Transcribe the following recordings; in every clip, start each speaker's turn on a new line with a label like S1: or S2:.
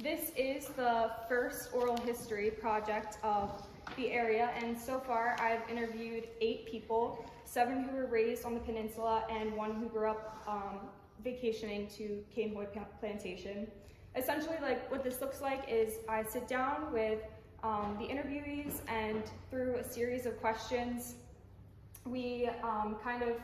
S1: This is the first oral history project of the area, and so far I've interviewed 8 people, 7 who were raised on the peninsula and 1 who grew up vacationing to Cainhoy Plantation. Essentially, like what this looks like is I sit down with the interviewees, and through a series of questions, we kind of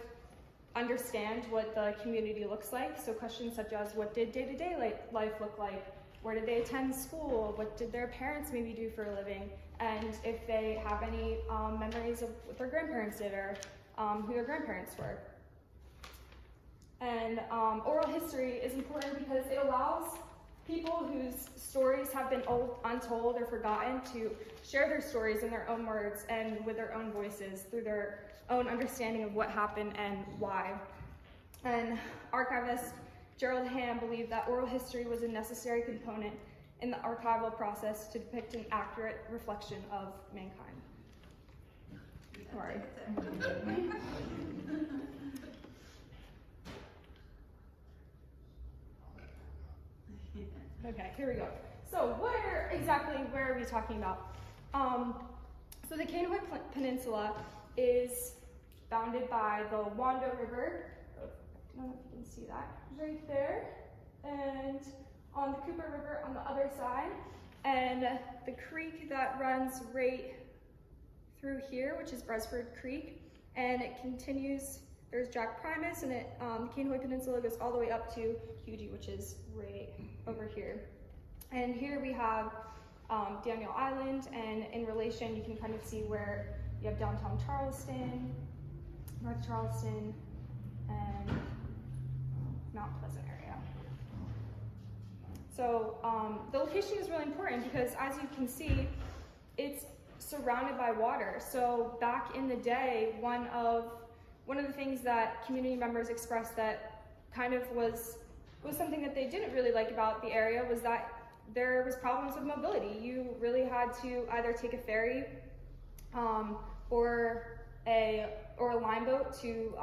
S1: understand what the community looks like. So questions such as, what did day-to-day life look like? Where did they attend school? What did their parents maybe do for a living? And if they have any memories of what their grandparents did, or who their grandparents were. And oral history is important because it allows people whose stories have been untold or forgotten to share their stories in their own words and with their own voices through their own understanding of what happened and why. And archivist Gerald Ham believed that oral history was a necessary component in the archival process to depict an accurate reflection of mankind. Sorry. Okay, here we go. So where are we talking about? So the Cainhoy Peninsula is bounded by the Wando River. I don't know if you can see that right there, and on the Cooper River on the other side, and the creek that runs right through here, which is Bresford Creek, and it continues. There's Jack Primus, and the Cainhoy Peninsula goes all the way up to Hugie, which is right over here. And here we have Daniel Island, and in relation, you can kind of see where you have downtown Charleston, North Charleston, and Mount Pleasant area. So the location is really important because, as you can see, it's surrounded by water. So back in the day, one of the things that community members expressed that kind of was something that they didn't really like about the area was that there was problems with mobility. You really had to either take a ferry or a line boat to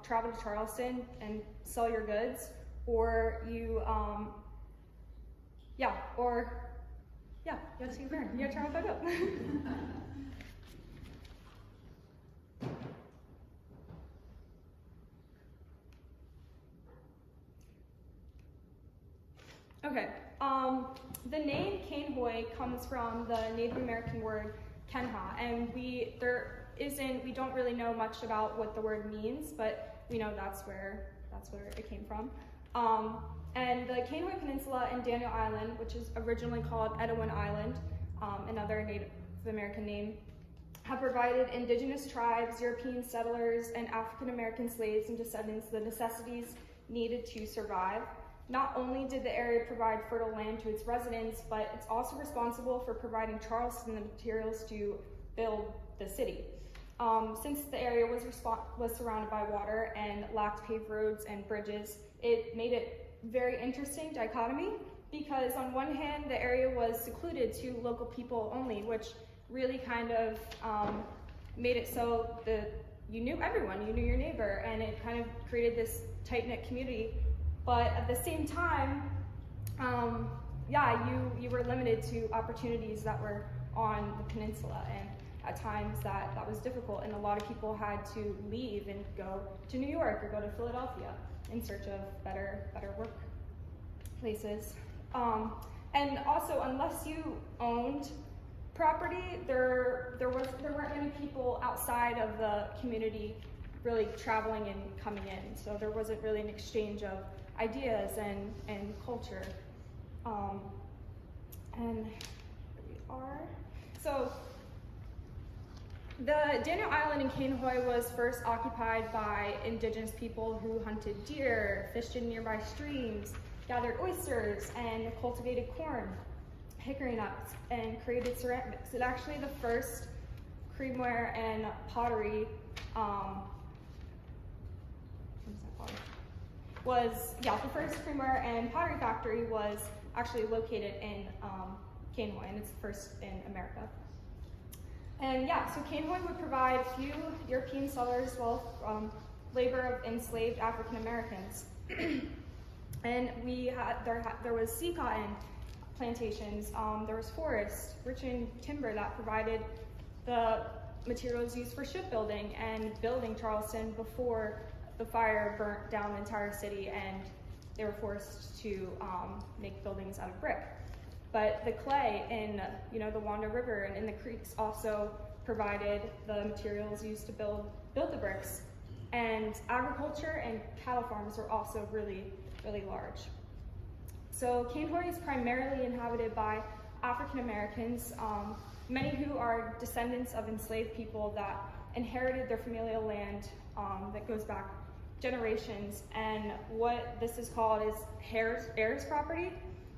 S1: travel to Charleston and sell your goods, or you you had to take a ferry. You had to travel by boat. Okay, the name Cainhoy comes from the Native American word Kenha, and we don't really know much about what the word means, but we know that's where it came from. And the Cainhoy Peninsula and Daniel Island, which is originally called Edwin Island, another Native American name, have provided indigenous tribes, European settlers, and African American slaves and descendants the necessities needed to survive. Not only did the area provide fertile land to its residents, but it's also responsible for providing Charleston the materials to build the city. Since the area was surrounded by water and lacked paved roads and bridges, it made it very interesting dichotomy, because on one hand, the area was secluded to local people only, which really kind of made it so that you knew everyone, you knew your neighbor, and it kind of created this tight-knit community. But at the same time, you were limited to opportunities that were on the peninsula, and at times that was difficult, and a lot of people had to leave and go to New York or go to Philadelphia in search of better workplaces. And also, unless you owned property, there weren't many people outside of the community really traveling and coming in, so there wasn't really an exchange of ideas and culture. And here we are. So the Daniel Island in Cainhoy was first occupied by indigenous people who hunted deer, fished in nearby streams, gathered oysters, and cultivated corn, hickory nuts, and created ceramics. It's actually the first creamware and pottery the first creamer and pottery factory was actually located in Cainhoy, and it's the first in America. And so Cainhoy would provide few European settlers, labor of enslaved African Americans. And there was sea cotton plantations. There was forest, rich in timber that provided the materials used for shipbuilding and building Charleston before the fire burnt down the entire city and they were forced to make buildings out of brick. But the clay in the Wando River and in the creeks also provided the materials used to build the bricks. And agriculture and cattle farms were also really, really large. So Cainhoy is primarily inhabited by African Americans, many who are descendants of enslaved people that inherited their familial land that goes back generations. And what this is called is heirs property.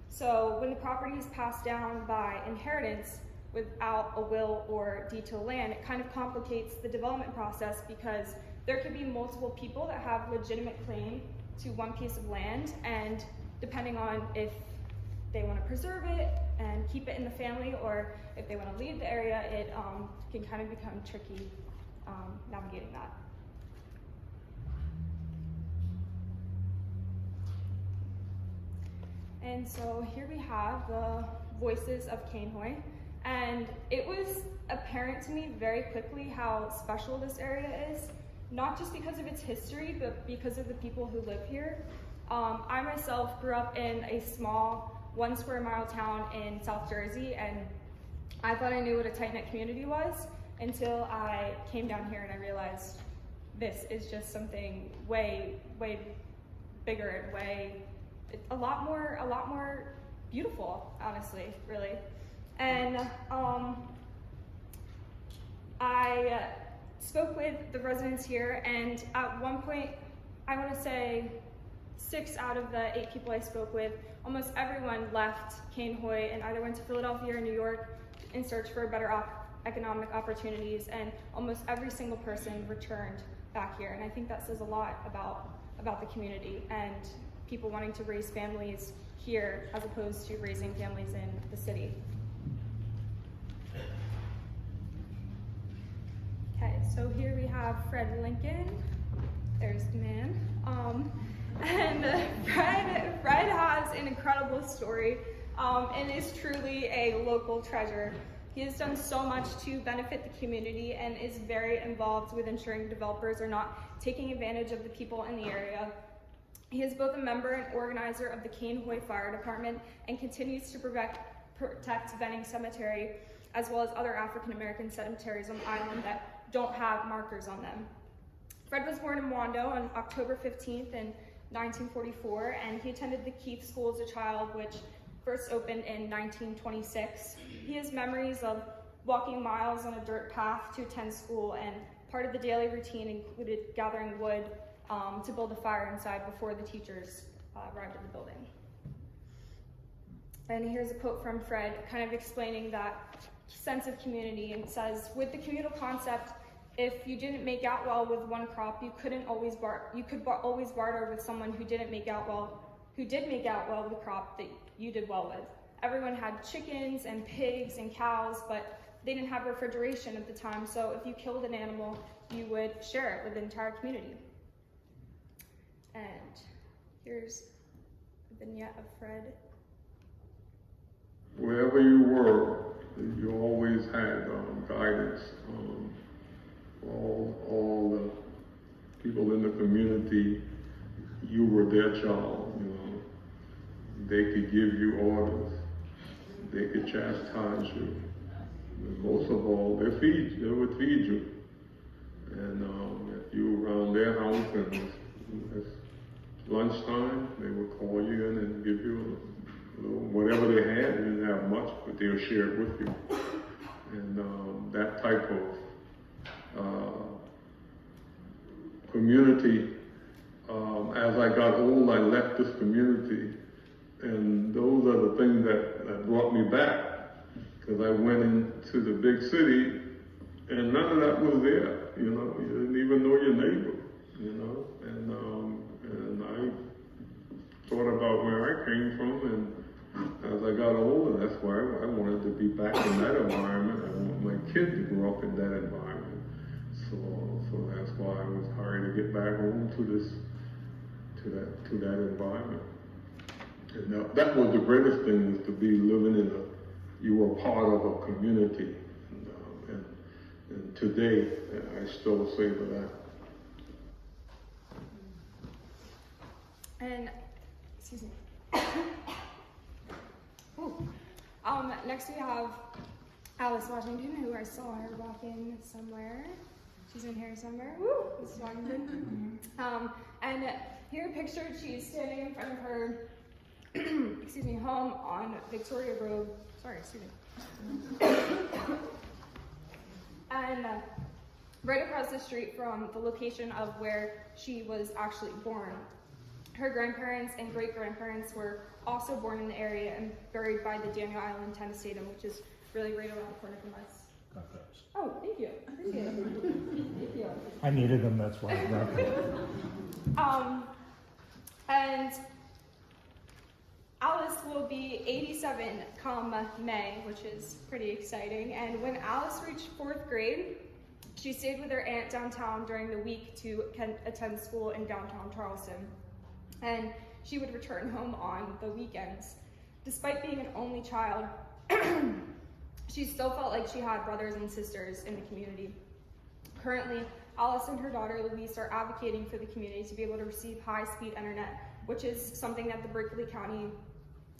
S1: So when the property is passed down by inheritance without a will or deed to land, it kind of complicates the development process because there could be multiple people that have legitimate claim to one piece of land, and depending on if they want to preserve it and keep it in the family or if they want to leave the area, it can kind of become tricky navigating that. And so here we have the voices of Cainhoy, and it was apparent to me very quickly how special this area is, not just because of its history, but because of the people who live here. I myself grew up in a small 1 square mile town in South Jersey, and I thought I knew what a tight-knit community was until I came down here and I realized this is just something way, way bigger and a lot more beautiful, honestly, really. And I spoke with the residents here, and at one point, I want to say 6 out of the 8 people I spoke with, almost everyone left Cainhoy and either went to Philadelphia or New York in search for better economic opportunities, and almost every single person returned back here. And I think that says a lot about the community and people wanting to raise families here as opposed to raising families in the city. Okay, so here we have Fred Lincoln. There's the man. And Fred has an incredible story and is truly a local treasure. He has done so much to benefit the community and is very involved with ensuring developers are not taking advantage of the people in the area. He is both a member and organizer of the Cainhoy Fire Department and continues to protect Benning Cemetery, as well as other African American cemeteries on the island that don't have markers on them. Fred was born in Wando on October 15th in 1944, and he attended the Keith School as a child, which first opened in 1926. He has memories of walking miles on a dirt path to attend school, and part of the daily routine included gathering wood to build a fire inside before the teachers arrived at the building. And here's a quote from Fred, kind of explaining that sense of community, and says, "With the communal concept, if you didn't make out well with one crop, you could always barter with someone who did make out well with the crop that you did well with. Everyone had chickens and pigs and cows, but they didn't have refrigeration at the time, so if you killed an animal, you would share it with the entire community." And here's a vignette of Fred.
S2: Wherever you were, you always had guidance. All the people in the community, you were their child. They could give you orders. They could chastise you. And most of all, they would feed you. And if you were around their house and it's lunchtime, they would call you in and give you whatever they had. They didn't have much, but they'll share it with you. And that type of community, as I got old, I left this community, and those are the things that brought me back, because I went into the big city, and none of that was there. You didn't even know your neighbor. And I thought about where I came from, and as I got older, that's why I wanted to be back in that environment. I want my kid to grow up in that environment. So that's why I was hard to get back home to that environment. And that was the greatest thing, was to be living in you were part of a community. And today, I still savor that.
S1: And, excuse me. Ooh. Next we have Alice Washington, who I saw her walking somewhere. She's in here somewhere. Woo! Mrs. Washington. And here pictured, she's standing in front of her excuse me, home on Victoria Road. Sorry, excuse me. And right across the street from the location of where she was actually born. Her grandparents and great-grandparents were also born in the area and buried by the Daniel Island Tennis Stadium, which is really right around the corner from us. Oh, thank you. Appreciate it. Thank you.
S3: I needed them, that's why I brought them.
S1: And Alice will be 87 come May, which is pretty exciting. And when Alice reached 4th grade, she stayed with her aunt downtown during the week to attend school in downtown Charleston. And she would return home on the weekends. Despite being an only child, she still felt like she had brothers and sisters in the community. Currently, Alice and her daughter Louise are advocating for the community to be able to receive high-speed internet, which is something that the Berkeley County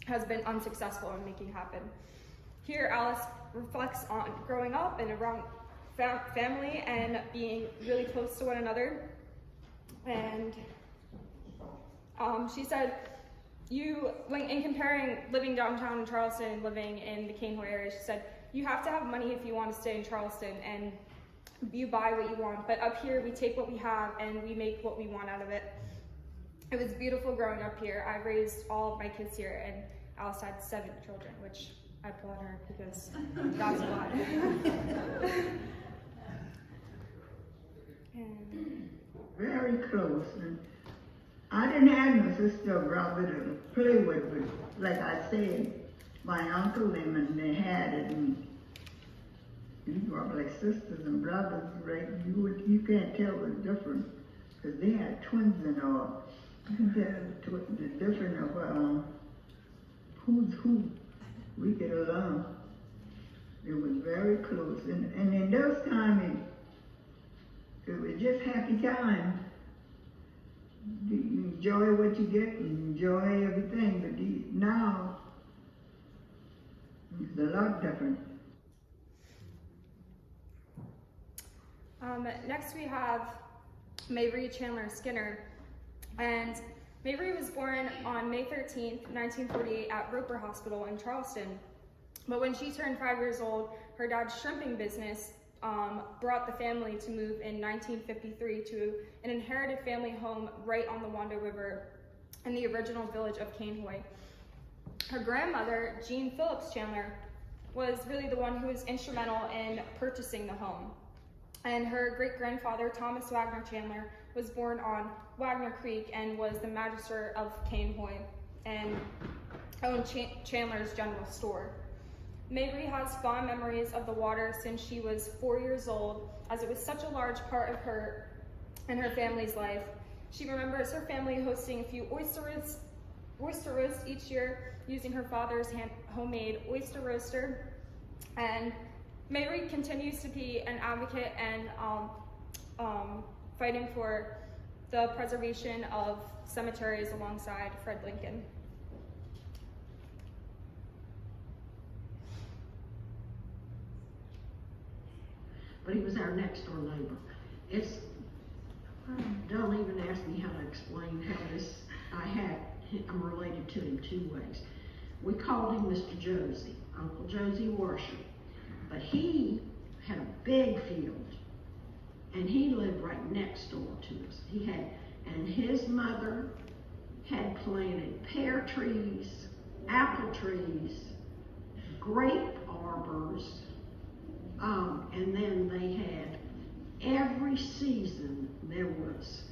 S1: has been unsuccessful in making happen. Here, Alice reflects on growing up and around family and being really close to one another. And she said, in comparing living downtown in Charleston and living in the Cainhoy area, she said, you have to have money if you want to stay in Charleston, and you buy what you want. But up here, we take what we have and we make what we want out of it. It was beautiful growing up here. I raised all of my kids here, and Alice had 7 children, which I applaud her because that's a lot.
S4: Very close. And I didn't have no sister or brother to play with, but like I said, my uncle and they had it, and you grew up like sisters and brothers, right? You can't tell the difference, because they had twins and all. You can tell the difference of who's who. We get along. It was very close, and in those times, it was just happy time. You enjoy what you get and enjoy everything, but now it's a lot different.
S1: Next we have Mavry Chandler Skinner, and Mavry was born on May 13th, 1948 at Roper Hospital in Charleston. But when she turned 5 years old, her dad's shrimping business brought the family to move in 1953 to an inherited family home right on the Wando River in the original village of Cainhoy. Her grandmother, Jean Phillips Chandler, was really the one who was instrumental in purchasing the home. And her great-grandfather, Thomas Wagner Chandler, was born on Wagner Creek and was the magistrate of Cainhoy and owned Chandler's General Store. Mavry has fond memories of the water since she was 4 years old, as it was such a large part of her and her family's life. She remembers her family hosting a few oyster roasts each year using her father's homemade oyster roaster. And Mavry continues to be an advocate and fighting for the preservation of cemeteries alongside Fred Lincoln.
S5: But he was our next door neighbor. Don't even ask me how to explain how I'm related to him 2 ways. We called him Mr. Josie, Uncle Josie Worship, but he had a big field, and he lived right next door to us. And his mother had planted pear trees, apple trees, grape arbors, and then they had, every season there was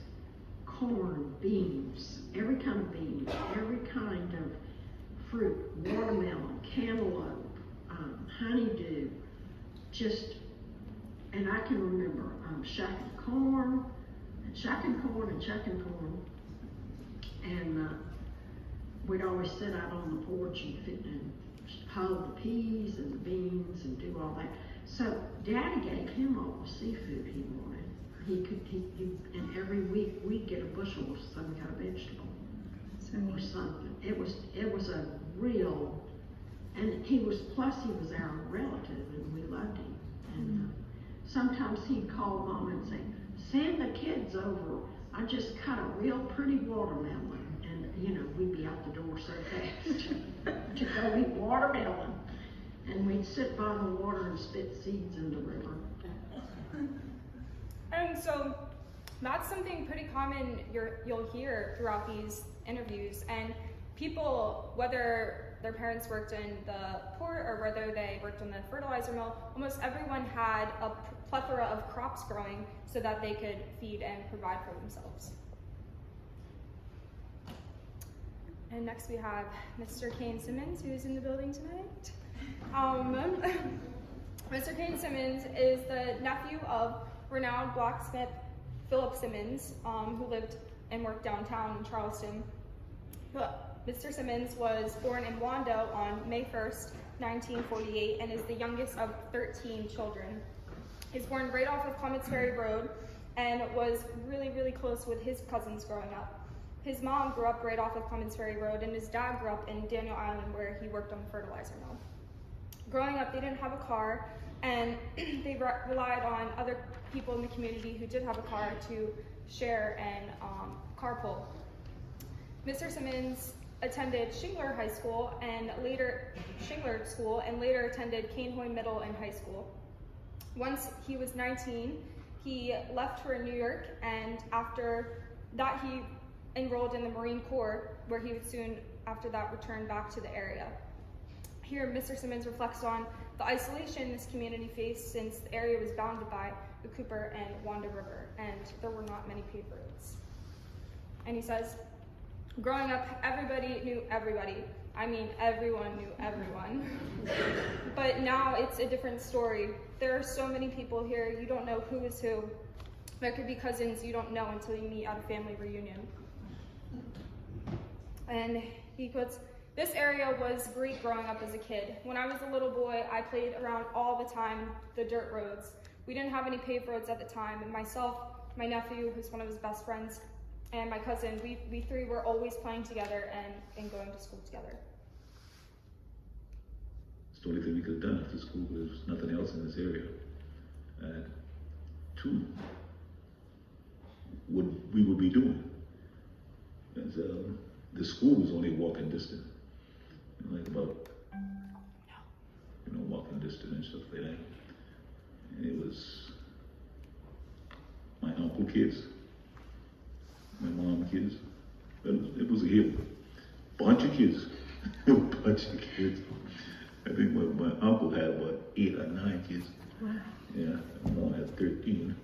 S5: corn, beans, every kind of beans, every kind of fruit, watermelon, cantaloupe, honeydew, and I can remember shucking corn, and shucking corn, and shucking corn, and we'd always sit out on the porch and hoe the peas and the beans and do all that. So Daddy gave him all the seafood he wanted. And every week we'd get a bushel of some kind of vegetable or something. It was a real, and he was our relative, and we loved him. And sometimes he'd call Mom and say, "Send the kids over. I just cut a real pretty watermelon." And we'd be out the door so fast to go eat watermelon. And we'd sit by the water and spit seeds in the river.
S1: And so that's something pretty common you'll hear throughout these interviews. And people, whether their parents worked in the port or whether they worked in the fertilizer mill, almost everyone had a plethora of crops growing so that they could feed and provide for themselves. And next we have Mr. Kane Simmons, who is in the building tonight. Mr. Kane Simmons is the nephew of renowned blacksmith Philip Simmons, who lived and worked downtown in Charleston. Mr. Simmons was born in Wando on May 1st, 1948, and is the youngest of 13 children. He's born right off of Clements Ferry Road and was really, really close with his cousins growing up. His mom grew up right off of Clements Ferry Road, and his dad grew up in Daniel Island, where he worked on the fertilizer mill. Growing up, they didn't have a car, and they relied on other people in the community who did have a car to share and carpool. Mr. Simmons attended Shingler School and later attended Cainhoy Middle and High School. Once he was 19, he left for New York, and after that he enrolled in the Marine Corps, where he would soon after that return back to the area. Here, Mr. Simmons reflects on the isolation this community faced since the area was bounded by the Cooper and Wando River, and there were not many paved roads. And he says, growing up, everybody knew everybody. I mean, everyone knew everyone. But now it's a different story. There are so many people here, you don't know who is who. There could be cousins you don't know until you meet at a family reunion. And he quotes, "This area was great growing up as a kid. When I was a little boy, I played around all the time the dirt roads. We didn't have any paved roads at the time, and myself, my nephew, who's one of his best friends, and my cousin, we three were always playing together and going to school together."
S6: It's the only thing we could have done after school. There's nothing else in this area. And two, what we would be doing. And the school was only walking distance, like about, walking distance and stuff like that. And it was my uncle kids, my mom kids. It was a hill, bunch of kids, a bunch of kids. I think my uncle had about 8 or 9 kids. Wow. Yeah, my mom had 13.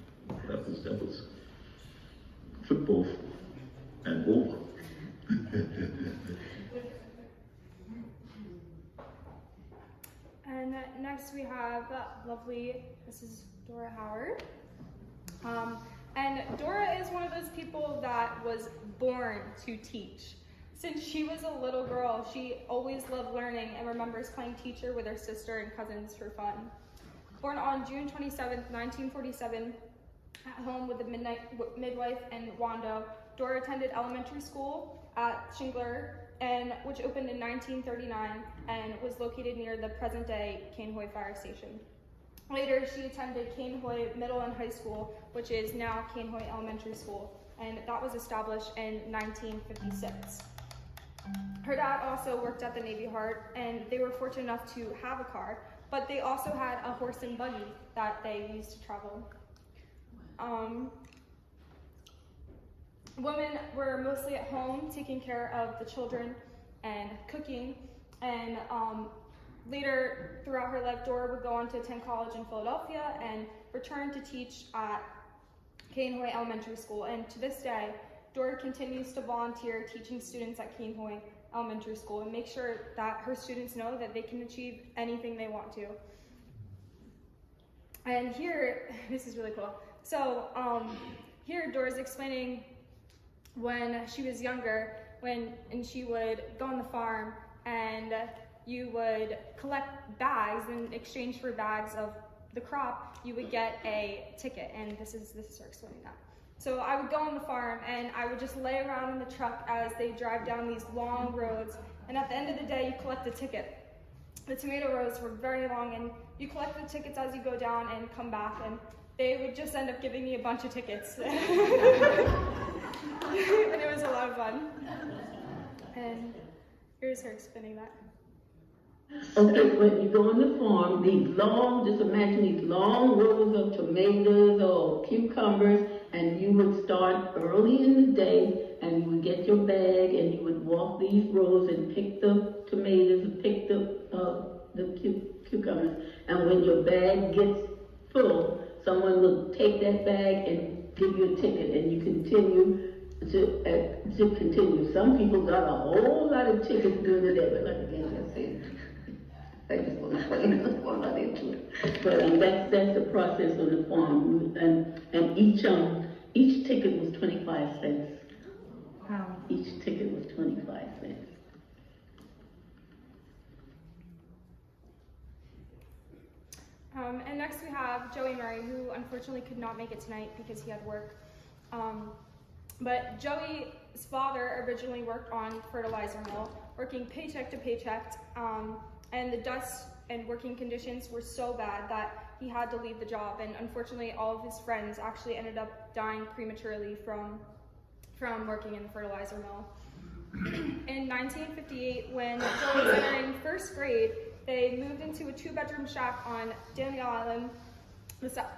S6: That was football and over.
S1: And next we have lovely Mrs. Dora Howard. And Dora is one of those people that was born to teach. Since she was a little girl, she always loved learning and remembers playing teacher with her sister and cousins for fun. Born on June 27th, 1947, at home with a midwife in Wando, Dora attended elementary school at Shingler, which opened in 1939 and was located near the present-day Cainhoy Fire Station. Later, she attended Cainhoy Middle and High School, which is now Cainhoy Elementary School, and that was established in 1956. Her dad also worked at the Navy Yard, and they were fortunate enough to have a car, but they also had a horse and buggy that they used to travel. Women were mostly at home taking care of the children and cooking, and later throughout her life, Dora would go on to attend college in Philadelphia and return to teach at Cainhoy Elementary School. And to this day, Dora continues to volunteer teaching students at Cainhoy Elementary School and make sure that her students know that they can achieve anything they want to. And here, this is really cool. So here Dora's explaining when she was younger, and she would go on the farm, and you would collect bags, in exchange for bags of the crop, you would get a ticket, and this is her explaining that. So I would go on the farm, and I would just lay around in the truck as they drive down these long roads, and at the end of the day, you collect a ticket. The tomato rows were very long, and you collect the tickets as you go down and come back, and they would just end up giving me a bunch of tickets. And it was a lot of fun. And here's her explaining that.
S7: Okay, when you go on the farm, just imagine these long rows of tomatoes or cucumbers, and you would start early in the day, and you would get your bag, and you would walk these rows and pick the tomatoes and pick the cucumbers. And when your bag gets full, someone will take that bag and give you a ticket, and you continue to continue. Some people got a whole lot of tickets during the day, but like again, I said, I just want to explain this one, not into it. But that's the process on the farm, and each ticket was 25 cents.
S1: Wow.
S7: Each ticket was 25 cents.
S1: And next we have Joey Murray, who unfortunately could not make it tonight because he had work. But Joey's father originally worked on fertilizer mill, working paycheck to paycheck, and the dust and working conditions were so bad that he had to leave the job. And unfortunately, all of his friends actually ended up dying prematurely from working in the fertilizer mill. In 1958, when Joey was entering first grade, they moved into a 2-bedroom shack on Daniel Island,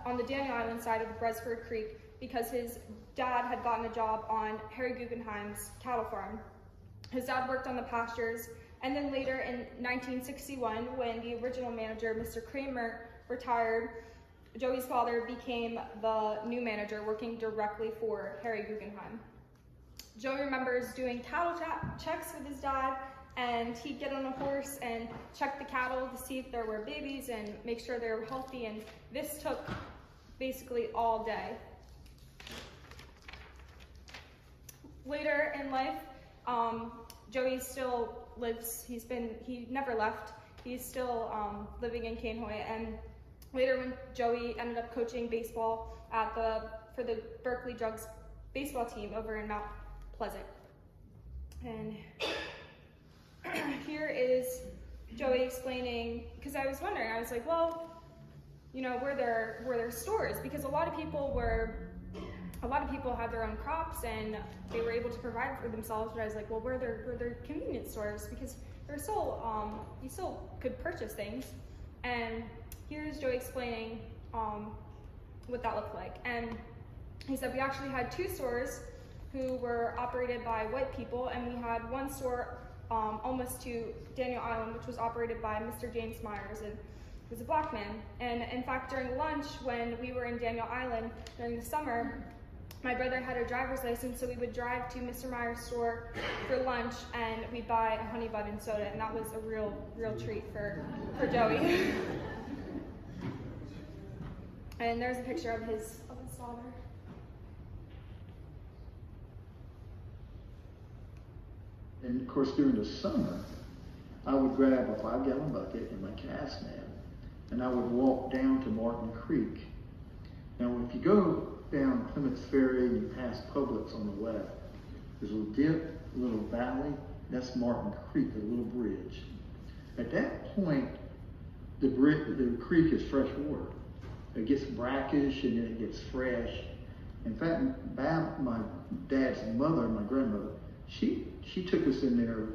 S1: on the Daniel Island side of the Bresford Creek, because his dad had gotten a job on Harry Guggenheim's cattle farm. His dad worked on the pastures, and then later in 1961, when the original manager, Mr. Kramer, retired, Joey's father became the new manager, working directly for Harry Guggenheim. Joey remembers doing cattle checks with his dad, and he'd get on a horse and check the cattle to see if there were babies and make sure they were healthy, and this took basically all day. Later in life, Joey still lives, he never left, he's still living in Cainhoy, and later when Joey ended up coaching baseball for the Berkeley Jugs baseball team over in Mount Pleasant. And here is Joey explaining, because I was wondering, I was like, well, were there stores? Because a lot of people had their own crops and they were able to provide for themselves, but I was like, well, were there convenience stores? Because you still could purchase things. And here's Joey explaining what that looked like. And he said we actually had 2 stores who were operated by white people, and we had one store almost to Daniel Island, which was operated by Mr. James Myers, and he was a black man. And in fact, during lunch, when we were in Daniel Island during the summer, my brother had a driver's license, so we would drive to Mr. Myers' store for lunch, and we'd buy a honey bun and soda, and that was a real treat for Joey. And there's a picture of his father.
S8: And of course, during the summer, I would grab a 5-gallon bucket and my cast net, and I would walk down to Martin Creek. Now, if you go down Clements Ferry and you pass Publix on the left, there's a little dip, a little valley. That's Martin Creek, a little bridge. At that point, the creek is fresh water. It gets brackish and then it gets fresh. In fact, my dad's mother, my grandmother, she took us in there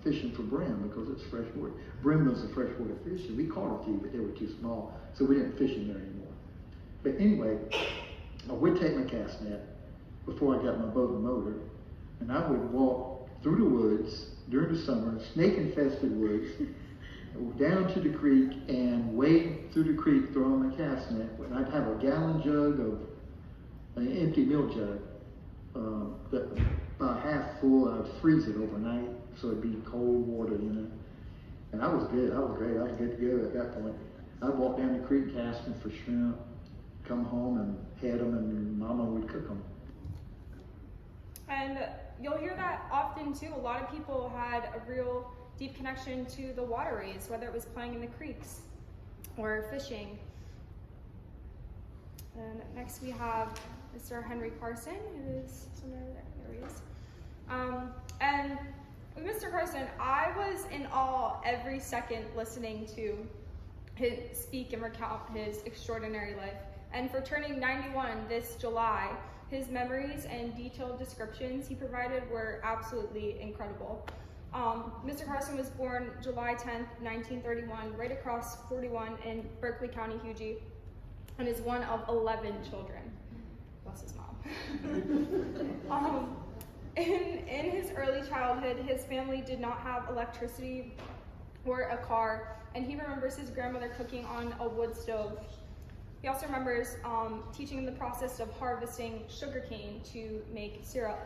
S8: fishing for brim because it's fresh water. Brim was a freshwater fish, and we caught a few, but they were too small, so we didn't fish in there anymore. But anyway, I would take my cast net before I got my boat and motor, and I would walk through the woods during the summer, snake-infested woods, down to the creek and wade through the creek, throwing my cast net. And I'd have a gallon jug of an empty milk jug, about half full. I'd freeze it overnight, so it'd be cold water, And I was good. I was great. I was good to go at that point. I'd walk down the creek casting for shrimp, come home and head them, and Mama would cook them.
S1: And you'll hear that often too. A lot of people had a real deep connection to the waterways, whether it was playing in the creeks or fishing. And next we have Mr. Henry Carson, who is somewhere there. There he is. And with Mr. Carson, I was in awe every second listening to his speak and recount his extraordinary life. And for turning 91 this July, his memories and detailed descriptions he provided were absolutely incredible. Mr. Carson was born July 10th, 1931, right across 41 in Berkeley County, Hugie, and is one of 11 children. Bless his mom. In his early childhood, his family did not have electricity or a car, and he remembers his grandmother cooking on a wood stove. He also remembers teaching him the process of harvesting sugarcane to make syrup.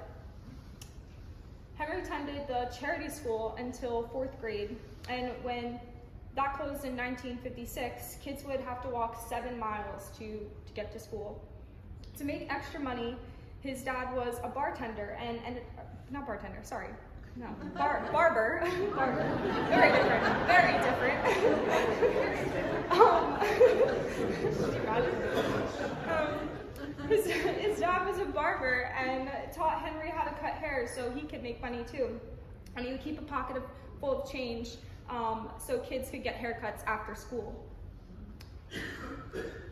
S1: Henry attended the charity school until 4th grade, and when that closed in 1956, kids would have to walk 7 miles to get to school. To make extra money, his dad was a bartender barber. Very different. His dad was a barber and taught Henry how to cut hair so he could make money too. And he would keep a pocket full of change so kids could get haircuts after school.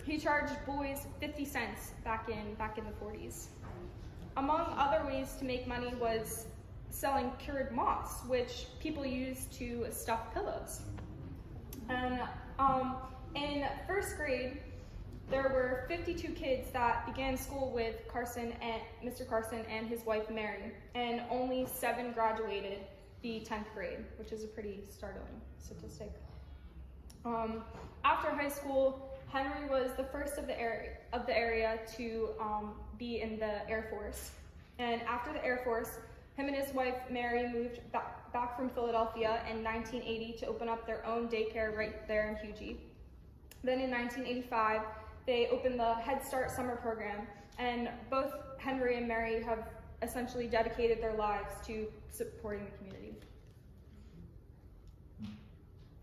S1: He charged boys 50 cents back in the 40s. Among other ways to make money was selling cured moths, which people use to stuff pillows. And in 1st grade, there were 52 kids that began school with Mr. Carson and his wife Mary, and only 7 graduated the 10th grade, which is a pretty startling statistic. After high school, Henry was the first of the area to be in the Air Force. And after the Air Force, him and his wife Mary moved back from Philadelphia in 1980 to open up their own daycare right there in Hugie. Then in 1985, they opened the Head Start summer program, and both Henry and Mary have essentially dedicated their lives to supporting the community.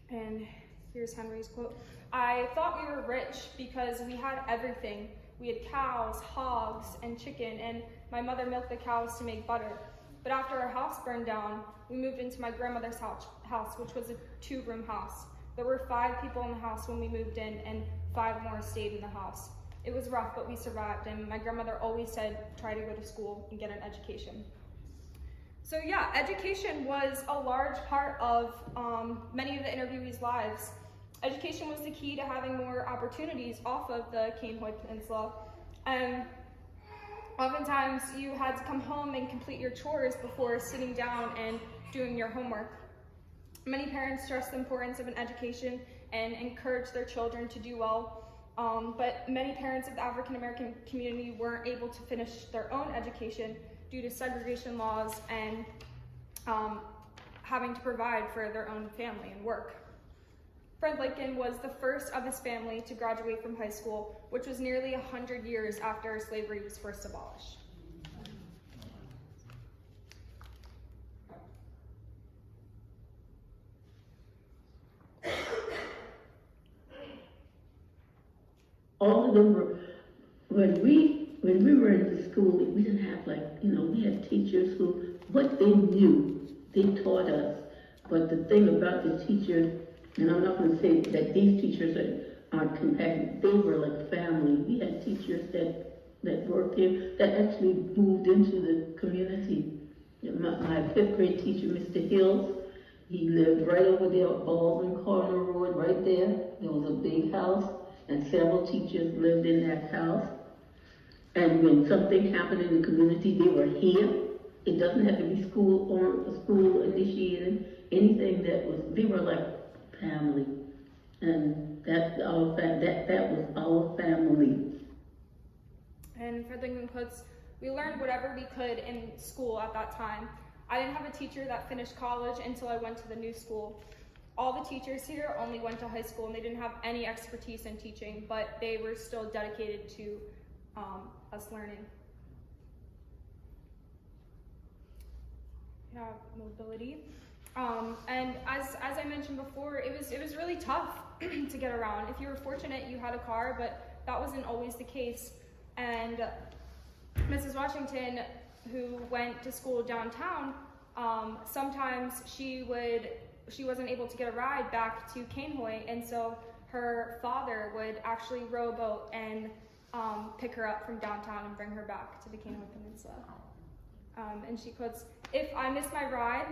S1: And here's Henry's quote. "I thought we were rich because we had everything. We had cows, hogs, and chicken, and my mother milked the cows to make butter. But after our house burned down, we moved into my grandmother's house, which was a 2-room house. There were 5 people in the house when we moved in, and 5 more stayed in the house. It was rough, but we survived, and my grandmother always said, try to go to school and get an education." So yeah, education was a large part of many of the interviewees' lives. Education was the key to having more opportunities off of the Cainhoy Peninsula. And oftentimes you had to come home and complete your chores before sitting down and doing your homework. Many parents stress the importance of an education and encourage their children to do well. But many parents of the African American community weren't able to finish their own education due to segregation laws and having to provide for their own family and work. Fred Lincoln was the first of his family to graduate from high school, which was nearly 100 years after slavery was first abolished.
S7: All of them were, when we were in the school, we didn't have we had teachers who, what they knew, they taught us. But the thing about the teachers, and I'm not going to say that these teachers are compassionate, they were like family. We had teachers that worked here that actually moved into the community. My 5th grade teacher, Mr. Hills, he lived right over there on Baldwin Corner Road, right there. There was a big house, and several teachers lived in that house. And when something happened in the community, they were here. It doesn't have to be school initiated. Anything they were like family, and that was our family.
S1: And Fred Lincoln quotes, "We learned whatever we could in school at that time. I didn't have a teacher that finished college until I went to the new school. All the teachers here only went to high school, and they didn't have any expertise in teaching, but they were still dedicated to us learning." have mobility. And as I mentioned before, it was really tough to get around. If you were fortunate, you had a car, but that wasn't always the case. And Mrs. Washington, who went to school downtown, sometimes she wasn't able to get a ride back to Cainhoy, and so her father would actually row a boat and pick her up from downtown and bring her back to the Cainhoy Peninsula. And she puts, if I miss my ride,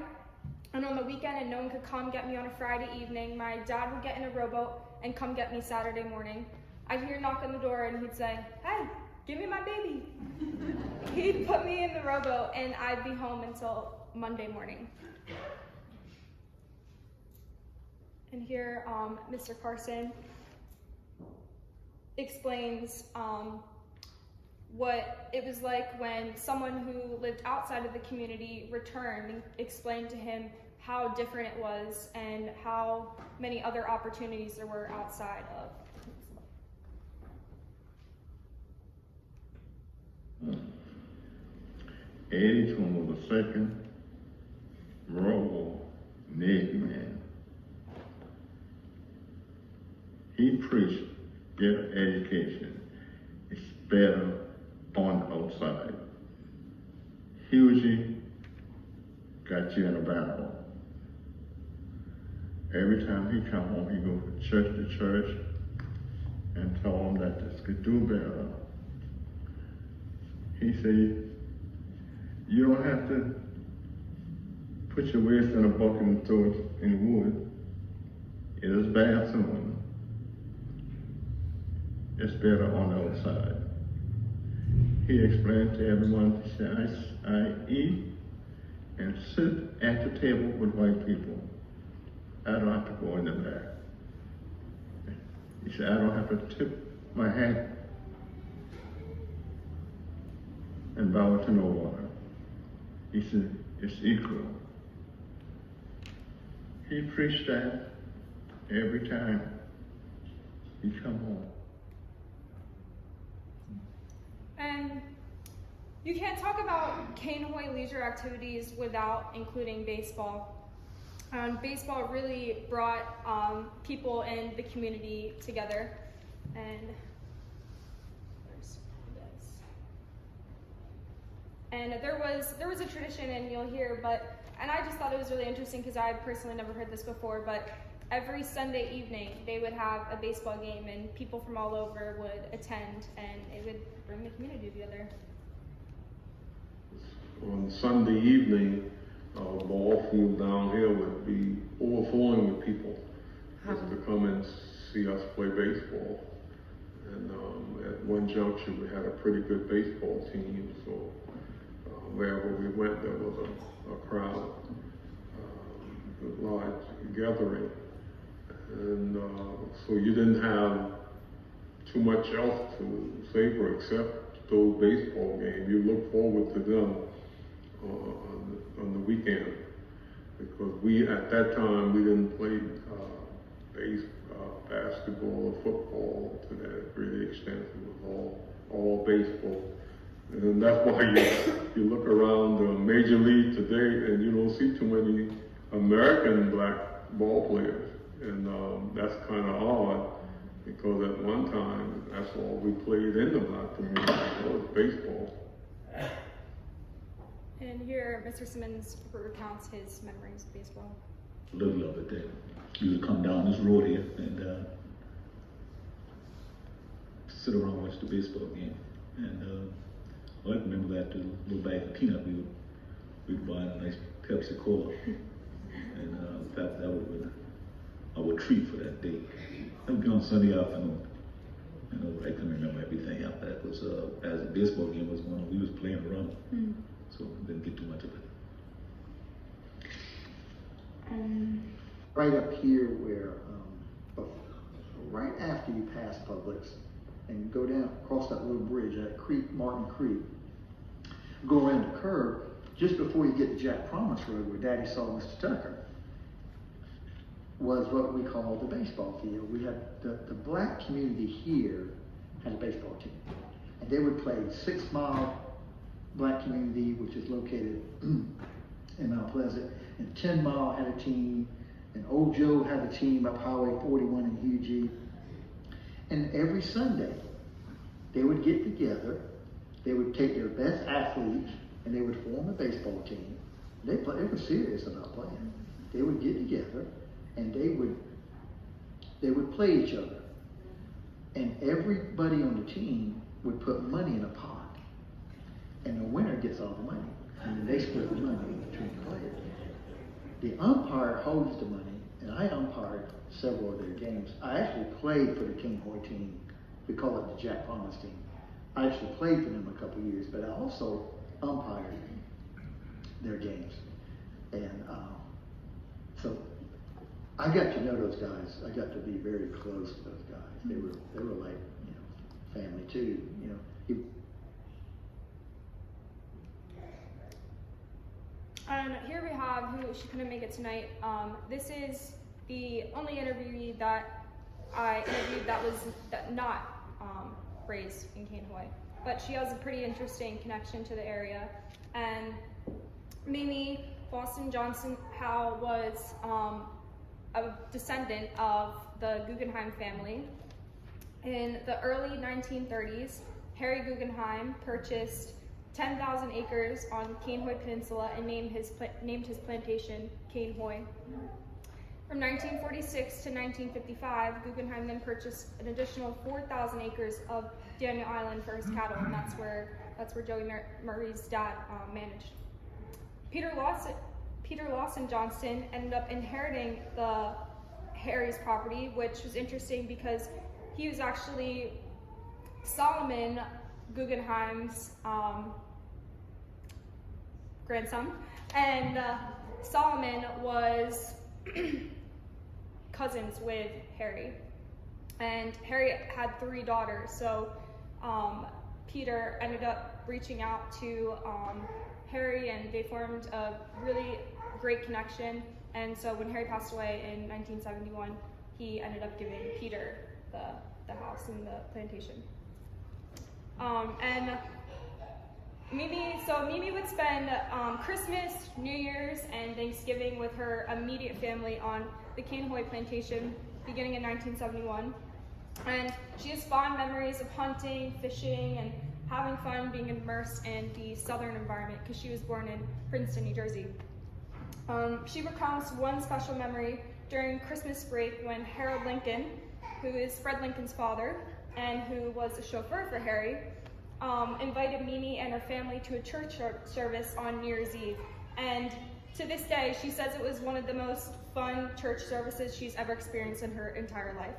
S1: and on the weekend and no one could come get me on a Friday evening, my dad would get in a rowboat and come get me Saturday morning. I'd hear a knock on the door and he'd say, hey, give me my baby. He'd put me in the rowboat and I'd be home until Monday morning. And here, Mr. Carson explains what it was like when someone who lived outside of the community returned, and explained to him how different it was and how many other opportunities there were outside of.
S2: Eddie Conover was the second rural Navy man. He preached get an education. It's better on the outside. Hughie got you in a battle. Every time he come home, he go from church to church and tell them that this could do better. He said, you don't have to put your waist in a bucket and throw it in the wood. It is bad soon. It's better on the outside. He explained to everyone, he said, I eat and sit at the table with white people. I don't have to go in the back. He said, I don't have to tip my hat and bow to no one. He said, it's equal. He preached that every time he come home.
S1: And you can't talk about Cainhoy leisure activities without including baseball. Baseball really brought people in the community together. And there's this. And there was a tradition, and you'll hear, and I just thought it was really interesting because I personally never heard this before, but every Sunday evening they would have a baseball game and people from all over would attend, and it would bring the community together.
S2: On Sunday evening, ball field down here would be overflowing with people just to come and see us play baseball. And at one juncture, we had a pretty good baseball team, so wherever we went, there was a crowd, a large gathering. And so you didn't have too much else to savor except those baseball games. You look forward to them on the weekend, because at that time we didn't play basketball or football to that great extent. It was all baseball. And that's why you look around the major league today and you don't see too many American black ball players. And that's kind of odd, because at one time, that's all we played in the black community, was baseball.
S1: And here, Mr. Simmons recounts his memories of baseball.
S6: Little of it there. You would come down this road here and sit around and watch the baseball game. And I remember that the little bag of peanut, we would buy a nice Pepsi Cola. And that would be our treat for that day. That would be on Sunday afternoon. I can remember everything after that. Was as the baseball game was going on, we was playing around. So we didn't get too much of it.
S8: Right up here where, right after you pass Publix and go down, across that little bridge, that creek, Martin Creek, go around the curve, just before you get to Jack Promise Road where Daddy saw Mr. Tucker, was what we call the baseball field. We had the black community here had a baseball team. And they would play 6 Mile Black Community, which is located in Mount Pleasant, and 10 Mile had a team, and Old Joe had a team up Highway 41 in Hugie. And every Sunday, they would get together, they would take their best athletes, and they would form a baseball team. They were serious about playing. They would get together, and they would play each other. And everybody on the team would put money in a pot. And the winner gets all the money. And then they split the money between the players. The umpire holds the money, and I umpired several of their games. I actually played for the Cainhoy team. We call it the Jack Palmer's team. I actually played for them a couple of years, but I also umpired their games. And so I got to know those guys. I got to be very close to those guys. They were like, family too.
S1: And here we have who she couldn't make it tonight. This is the only interviewee that I interviewed that was not raised in Cainhoy, but she has a pretty interesting connection to the area. And Mimi Boston Johnson Howe was a descendant of the Guggenheim family. In the early 1930s, Harry Guggenheim purchased 10,000 acres on Cainhoy Peninsula and named his plantation Cainhoy. From 1946 to 1955, Guggenheim then purchased an additional 4,000 acres of Daniel Island for his cattle, and that's where Joey Murray's dad managed. Peter Lawson Johnston ended up inheriting the Harry's property, which was interesting because he was actually Solomon Guggenheim's grandson, and Solomon was cousins with Harry, and Harry had 3 daughters, so Peter ended up reaching out to Harry, and they formed a really great connection. And so when Harry passed away in 1971, he ended up giving Peter the house and the plantation. And Mimi would spend Christmas, New Year's, and Thanksgiving with her immediate family on the Cainhoy plantation beginning in 1971. And she has fond memories of hunting, fishing, and having fun being immersed in the southern environment because she was born in Princeton, New Jersey. She recounts one special memory during Christmas break when Harold Lincoln, who is Fred Lincoln's father and who was a chauffeur for Harry, invited Mimi and her family to a church service on New Year's Eve. And to this day, she says it was one of the most fun church services she's ever experienced in her entire life.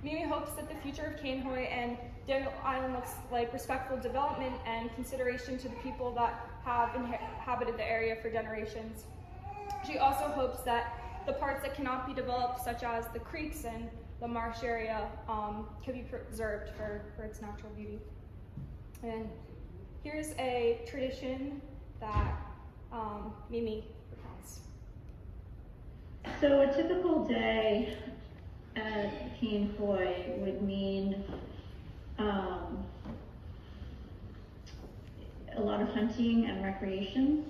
S1: Mimi hopes that the future of Cainhoy and Daniel Island looks like respectful development and consideration to the people that have inhabited the area for generations. She also hopes that the parts that cannot be developed, such as the creeks and the marsh area, can be preserved for its natural beauty. And here's a tradition that Mimi recounts.
S9: So a typical day at Cainhoy would mean a lot of hunting and recreation.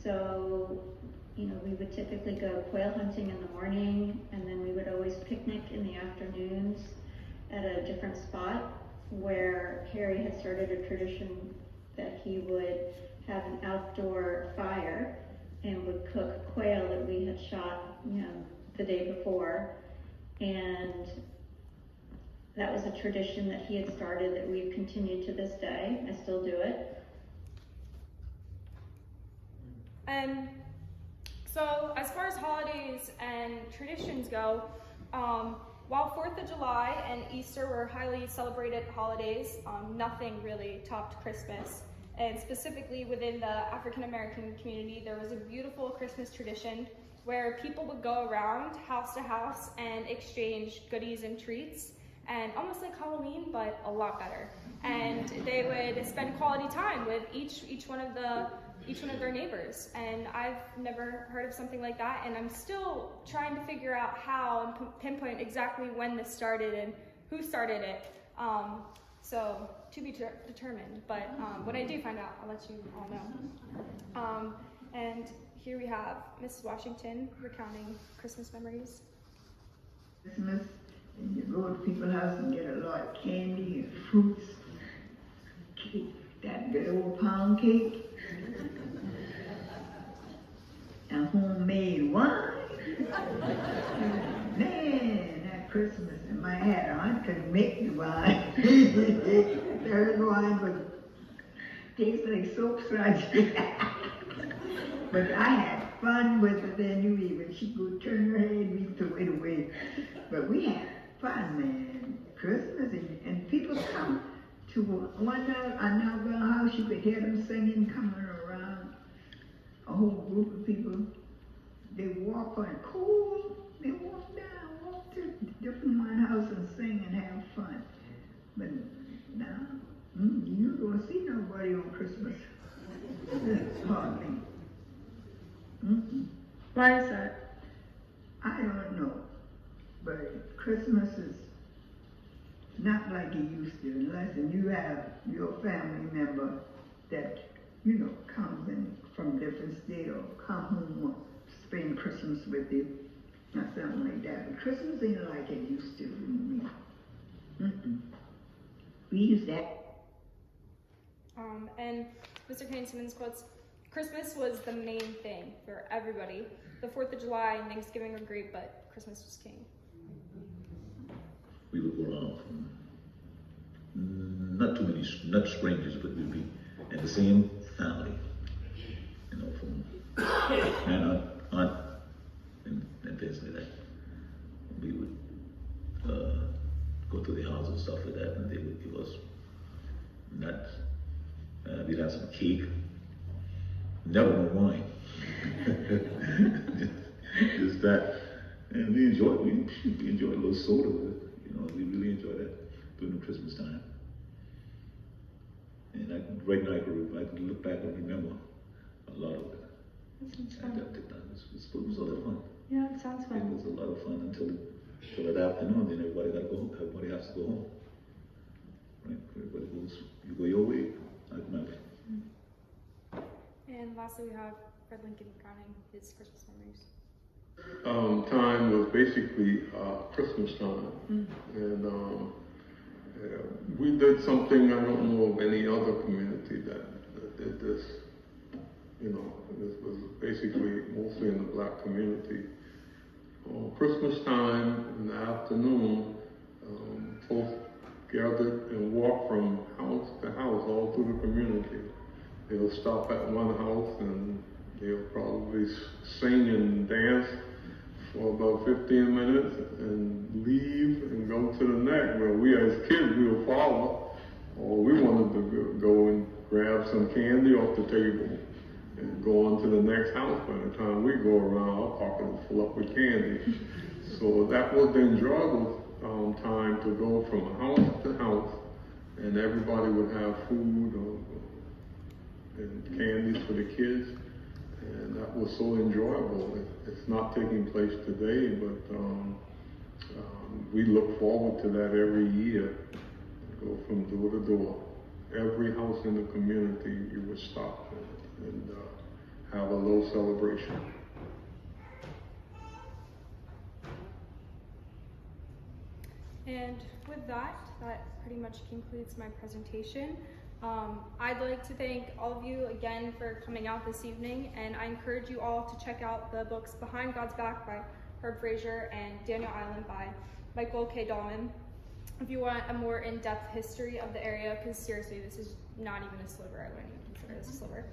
S9: So, we would typically go quail hunting in the morning, and then we would always picnic in the afternoons at a different spot where Harry had started a tradition that he would have an outdoor fire and would cook quail that we had shot, the day before. And that was a tradition that he had started that we've continued to this day. I still do it.
S1: And so as far as holidays and traditions go, while 4th of July and Easter were highly celebrated holidays, nothing really topped Christmas. And specifically within the African American community, there was a beautiful Christmas tradition where people would go around house to house and exchange goodies and treats, and almost like Halloween, but a lot better. And they would spend quality time with each one of their neighbors. And I've never heard of something like that, and I'm still trying to figure out how and pinpoint exactly when this started and who started it. So to be determined, but when I do find out, I'll let you all know. And here we have Mrs. Washington recounting Christmas memories.
S4: Christmas, and you go to people's house and get a lot of candy and fruits, cake, that good old pound cake, and homemade wine. Man, that Christmas, and my aunt could make the wine. Their wine would taste like soap suds. But I had fun with it anyway. When she would turn her head, we threw it away. But we had fun, man. Christmas, and people come to one night on our house, you could hear them singing, coming around. A whole group of people. They walk on cool. They walk to different one house and sing and have fun. But now, you don't gonna see nobody on Christmas. Hardly.
S1: Why is that?
S4: I don't know. But Christmas is not like it used to, unless you have your family member that, comes in from different state or come home or spend Christmas with you, or something like that. But Christmas ain't like it used to. We use that.
S1: And Mr. Kane Simmons quotes, Christmas was the main thing for everybody. The 4th of July and Thanksgiving were great, but Christmas was king.
S6: We would go around from not strangers, but we'd be in the same family, from aunt, and things like that. We would go to the house and stuff like that, and they would give us we'd have some cake, never no wine. Just that. And we enjoyed a little soda with it. We really enjoyed that during the Christmas time. And right now I can look back and remember a lot of it.
S1: That sounds
S6: At
S1: fun.
S6: that time, it was a lot of fun.
S1: Yeah, it sounds
S6: It
S1: fun.
S6: was a lot of fun until that afternoon. Then everybody got to go home. Everybody has to go home. Right? Everybody goes. You go your way. I go my way.
S1: And lastly, we have Fred Lincoln recounting his Christmas memories.
S2: Time was basically Christmas time, and we did something I don't know of any other community that did this. This was basically mostly in the black community. Christmas time in the afternoon, folks gathered and walked from house to house all through the community. They'll stop at one house and they'll probably sing and dance for about 15 minutes and leave and go to the next. Well, we as kids, we would follow, or we wanted to go and grab some candy off the table and go on to the next house. By the time we go around, our pocket was full up with candy. So that was the enjoyable time to go from house to house, and everybody would have food and candies for the kids, and that was so enjoyable. It's not taking place today, but we look forward to that every year. Go from door to door. Every house in the community, you would stop and have a little celebration.
S1: And with that pretty much concludes my presentation. I'd like to thank all of you again for coming out this evening, and I encourage you all to check out the books Behind God's Back by Herb Fraser and Daniel Island by Michael K. Dahlman. If you want a more in-depth history of the area, because seriously, this is not even a sliver, I wouldn't even consider this a sliver.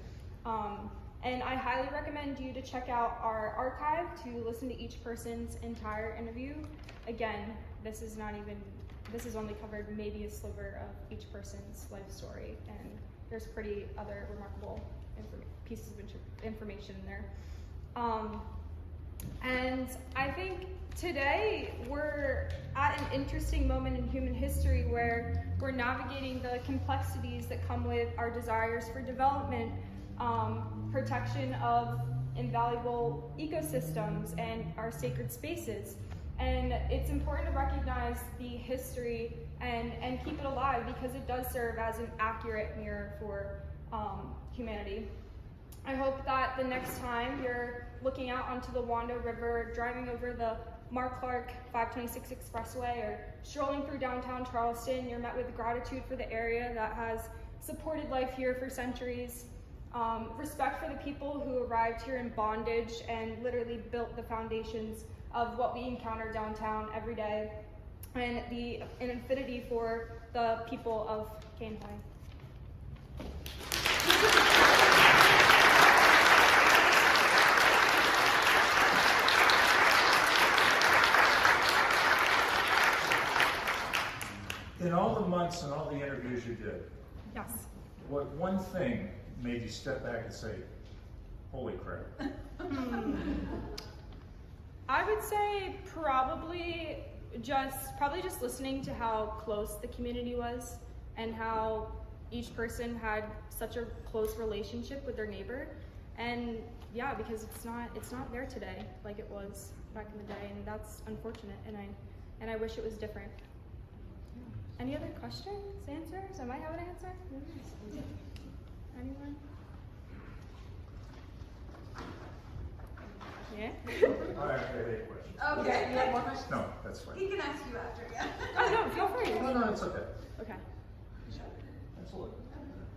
S1: And I highly recommend you to check out our archive to listen to each person's entire interview. Again, this is only covered maybe a sliver of each person's life story, and there's pretty other remarkable pieces of information in there. And I think today we're at an interesting moment in human history where we're navigating the complexities that come with our desires for development, protection of invaluable ecosystems and our sacred spaces. And it's important to recognize the history and keep it alive, because it does serve as an accurate mirror for humanity. I hope that the next time you're looking out onto the Wando River, driving over the Mark Clark 526 Expressway, or strolling through downtown Charleston, you're met with gratitude for the area that has supported life here for centuries, respect for the people who arrived here in bondage and literally built the foundations of what we encounter downtown every day, and an affinity for the people of Cainhoy.
S3: In all the months and all the interviews you did,
S1: Yes.
S3: what one thing made you step back and say, holy crap?
S1: I would say probably just listening to how close the community was and how each person had such a close relationship with their neighbor. And yeah, because it's not there today like it was back in the day, and that's unfortunate, and I wish it was different. Any other questions, answers? I might have an answer. Anyone? Yeah?
S3: I have a question.
S10: Okay, you have more questions?
S3: No, that's fine.
S10: He can ask you after, yeah.
S1: Oh no, feel free.
S3: No, it's okay.
S1: Okay.
S3: Absolutely.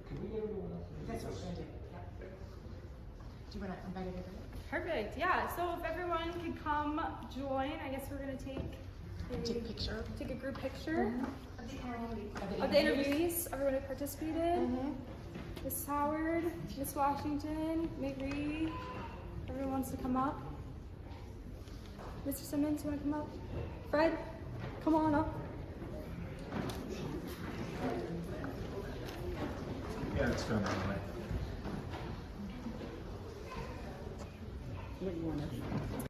S3: Can we get everyone else?
S10: That's what we're gonna do, yeah. Do you wanna invite everybody?
S1: Perfect. Yeah. So if everyone could come join, I guess we're gonna take
S10: Take a picture.
S1: take a group picture
S10: Of
S1: of the interviewees, everyone who participated. Miss Howard, Miss Washington, McRee. Everyone wants to come up. Mr. Simmons, you want to come up? Fred, come on up.
S3: Yeah, it's going on, right?
S7: What do you want to?